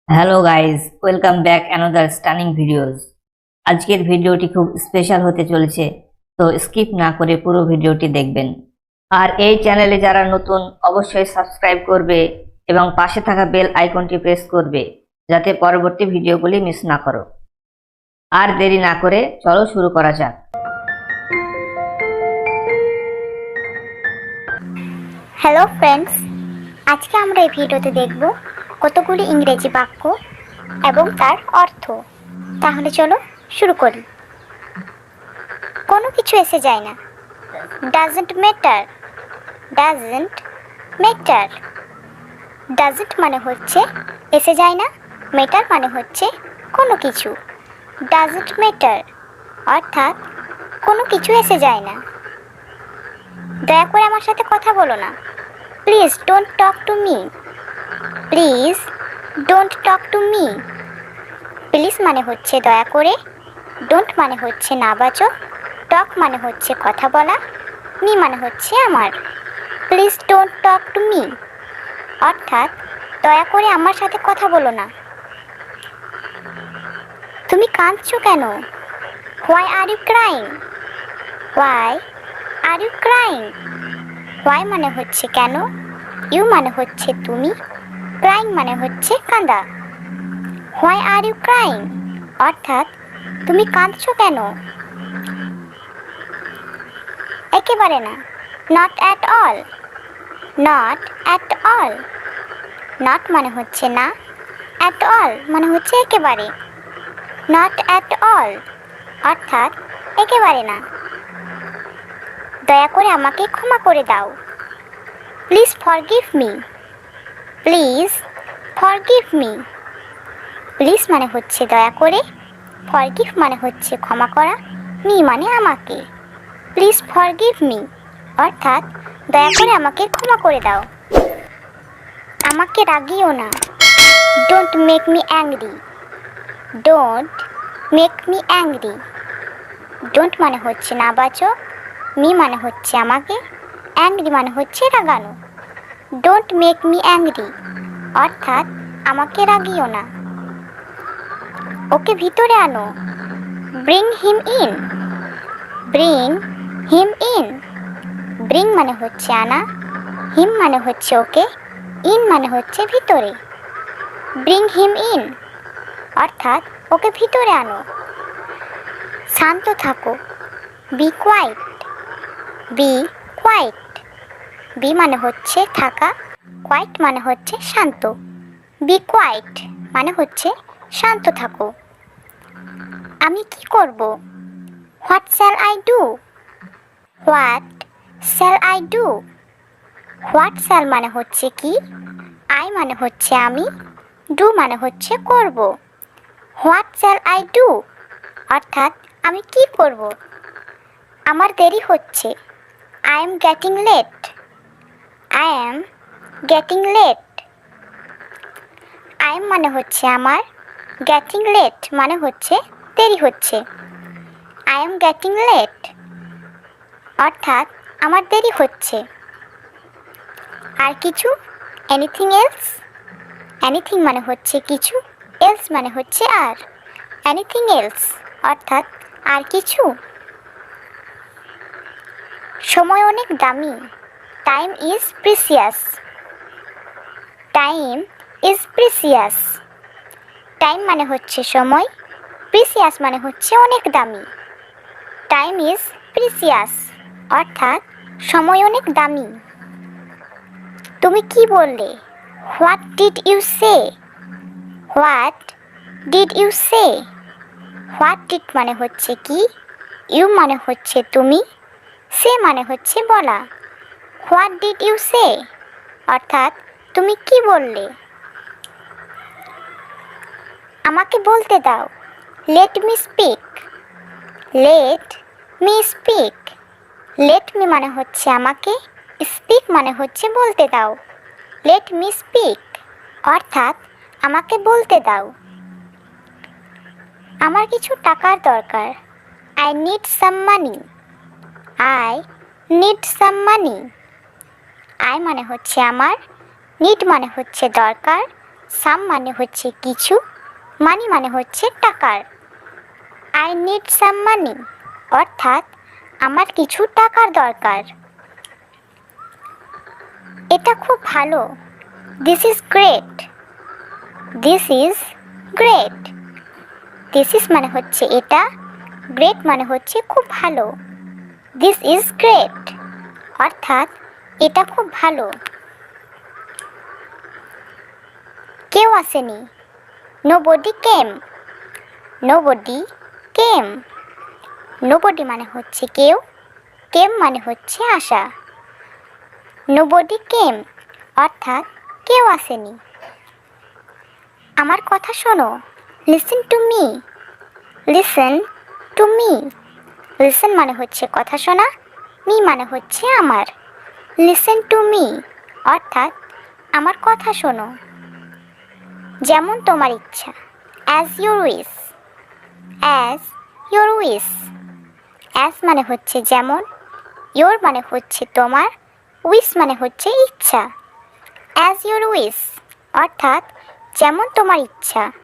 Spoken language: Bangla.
Hello guys, welcome back another stunning videos. আজকের ভিডিওটি খুব স্পেশাল হতে চলেছে, তো স্কিপ না করে পুরো ভিডিওটি দেখবেন। আর এই চ্যানেলে যারা নতুন অবশ্যই সাবস্ক্রাইব করবে এবং পাশে থাকা বেল আইকনটি প্রেস করবে যাতে পরবর্তী ভিডিওগুলি মিস না করো। আর দেরি না করে চলো শুরু করা যাক। হ্যালো ফ্রেন্ডস, আজকে আমরা এই ভিডিওতে দেখব কতগুলি ইংরেজি বাক্য এবং তার অর্থ। তাহলে চলো শুরু করি। কোনো কিছু এসে যায় না, doesn't matter. Doesn't matter. Doesn't মানে হচ্ছে এসে যায় না, ম্যাটার মানে হচ্ছে কোনো কিছু। ডাজন্ট ম্যাটার অর্থাৎ কোনো কিছু এসে যায় না। দয়া করে আমার সাথে কথা বলো না। Please don't talk to me. Please don't talk to me. Please মানে হচ্ছে দয়া করে, ডোন্ট মানে হচ্ছে নাবাচক, টক মানে হচ্ছে কথা বলা, মি মানে হচ্ছে আমার। Please don't talk to me অর্থাৎ দয়া করে আমার সাথে কথা বলো না। তুমি কাঁদছো কেন? Why are you crying? Why are you crying? Why মানে হচ্ছে কেন, ইউ মানে হচ্ছে তুমি, ক্রাইং মানে হচ্ছে কাঁদা। হোয়াই আর ইউ ক্রাইং অর্থাৎ তুমি কাঁদছো কেন? একেবারে না, not at all. Not at all. Not মানে হচ্ছে না, অ্যাট অল মানে হচ্ছে একেবারে। নট অ্যাট অল অর্থাৎ একেবারে না। দয়া করে আমাকে ক্ষমা করে দাও। Please forgive me. Please forgive me. Please মানে হচ্ছে দয়া করে, ফরগিভ মানে হচ্ছে ক্ষমা করা, মি মানে আমাকে। প্লিজ ফরগিভ মি অর্থাৎ দয়া করে আমাকে ক্ষমা করে দাও। আমাকে রাগিও না। Don't make me angry. Don't make me angry. Don't মানে হচ্ছে নাবাচক, মি মানে হচ্ছে আমাকে, অ্যাংরি মানে হচ্ছে রাগানো। ডোন্ট মেক মি অ্যাংরি অর্থাৎ আমাকে রাগিও না। ওকে ভিতরে আনো। Bring him in. Bring him in. Bring মানে হচ্ছে আনা, হিম মানে হচ্ছে ওকে, ইন মানে হচ্ছে ভিতরে। ব্রিং হিম ইন অর্থাৎ ওকে ভিতরে আনো। শান্ত থাকো। Be quiet. Be quiet. Be মানে হচ্ছে থাকা, কোয়াইট মানে হচ্ছে শান্ত। বি কোয়াইট মানে হচ্ছে শান্ত থাকো। আমি কি করব? What shall I do? What shall I do? What shall মানে হচ্ছে কি, আই মানে হচ্ছে আমি, ডু মানে হচ্ছে করব। হোয়াট শ্যাল আই ডু অর্থাৎ আমি কি করব? আমার দেরি হচ্ছে। I am getting late. I am getting late. I am মানে হচ্ছে আমার, গেটিং লেট মানে হচ্ছে দেরি হচ্ছে। আই এম গেটিং লেট অর্থাৎ আমার দেরি হচ্ছে। আর কিছু? Anything else. এনিথিং মানে হচ্ছে কিছু, এলস মানে হচ্ছে আর। এনিথিং এলস অর্থাৎ আর কিছু? সময় অনেক দামি। Time is precious. Time is precious. Time মানে হচ্ছে সময়, প্রিসিয়াস মানে হচ্ছে অনেক দামি। টাইম ইজ প্রিসিয়াস অর্থাৎ সময় অনেক দামি। তুমি কি বললে? What did you say? What did you say? What did মানে হচ্ছে কি, ইউ মানে হচ্ছে তুমি, সে মানে হচ্ছে বলা। হোয়াট ডিড ইউ সে অর্থাৎ তুমি কি বললে? আমাকে বলতে দাও। Let me speak. Let me speak. Let me মানে হচ্ছে আমাকে, স্পিক মানে হচ্ছে বলতে দাও। লেট মি স্পিক অর্থাৎ আমাকে বলতে দাও। আমার কিছু টাকার দরকার। I need some money. I need some money. I মানে হচ্ছে আমার, নিড মানে হচ্ছে দরকার, সাম মানে হচ্ছে কিছু, মানি মানে হচ্ছে টাকার। আই নিড সাম মানি অর্থাৎ আমার কিছু টাকার দরকার। এটা খুব ভালো। This is great. This is great. This is মানে হচ্ছে এটা, গ্রেট মানে হচ্ছে খুব ভালো। দিস ইজ গ্রেট অর্থাৎ এটা খুব ভালো। কেউ আসেনি। নোবডি কেম। নোবডি কেম। নোবডি মানে হচ্ছে কেউ, কেম মানে হচ্ছে আসা। নোবডি কেম অর্থাৎ কেউ আসেনি। আমার কথা শোনো। Listen to me. Listen to me. Listen মানে হচ্ছে কথা শোনা, মি মানে হচ্ছে আমার। লিসেন টু মি অর্থাৎ আমার কথা শোনো। যেমন তোমার ইচ্ছা। As your wish. As your wish. As মানে হচ্ছে যেমন, ইউর মানে হচ্ছে তোমার, উইশ মানে হচ্ছে ইচ্ছা। অ্যাজ ইউর উইশ অর্থাৎ যেমন তোমার ইচ্ছা।